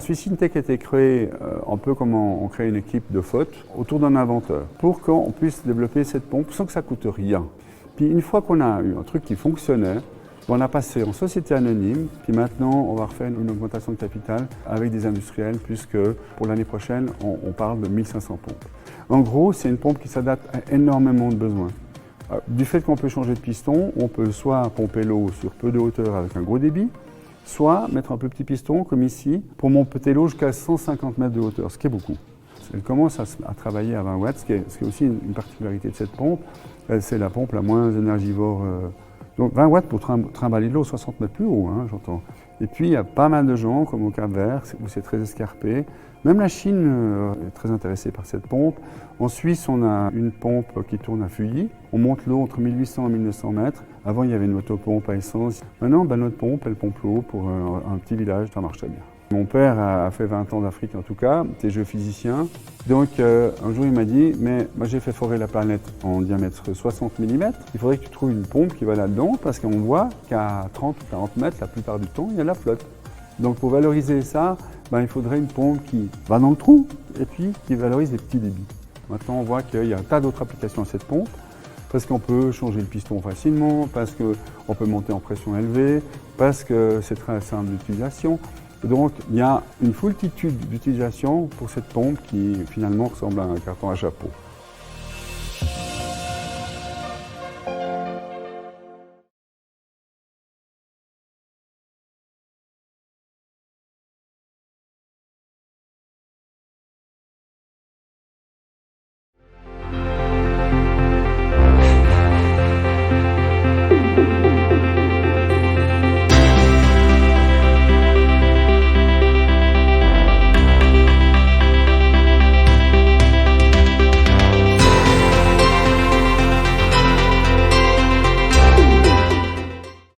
Swissintech a été créé un peu comme on crée une équipe de faute autour d'un inventeur pour qu'on puisse développer cette pompe sans que ça coûte rien. Puis une fois qu'on a eu un truc qui fonctionnait, on a passé en société anonyme, puis maintenant on va refaire une augmentation de capital avec des industriels puisque pour l'année prochaine on parle de 1500 pompes. En gros, c'est une pompe qui s'adapte à énormément de besoins. Du fait qu'on peut changer de piston, on peut soit pomper l'eau sur peu de hauteur avec un gros débit, soit mettre un plus petit piston comme ici pour monter l'eau jusqu'à 150 mètres de hauteur, ce qui est beaucoup. Elle commence à travailler à 20 watts, ce qui est aussi une particularité de cette pompe. C'est la pompe la moins énergivore. Donc 20 watts pour trimballer de l'eau 60 mètres plus haut, hein, j'entends. Et puis il y a pas mal de gens, comme au Cap-Vert, où c'est très escarpé. Même la Chine est très intéressée par cette pompe. En Suisse, on a une pompe qui tourne à feuillis. On monte l'eau entre 1800 et 1900 mètres. Avant, il y avait une motopompe à essence. Maintenant, notre pompe, elle pompe l'eau pour un petit village, ça marche très bien. Mon père a fait 20 ans d'Afrique en tout cas, était géophysicien. Donc un jour il m'a dit, mais moi j'ai fait forer la planète en diamètre 60 mm. Il faudrait que tu trouves une pompe qui va là-dedans parce qu'on voit qu'à 30 ou 40 mètres, la plupart du temps, il y a la flotte. Donc pour valoriser ça, il faudrait une pompe qui va dans le trou et puis qui valorise les petits débits. Maintenant on voit qu'il y a un tas d'autres applications à cette pompe. Parce qu'on peut changer le piston facilement, parce qu'on peut monter en pression élevée, parce que c'est très simple d'utilisation. Donc il y a une foultitude d'utilisations pour cette pompe qui finalement ressemble à un carton à chapeau.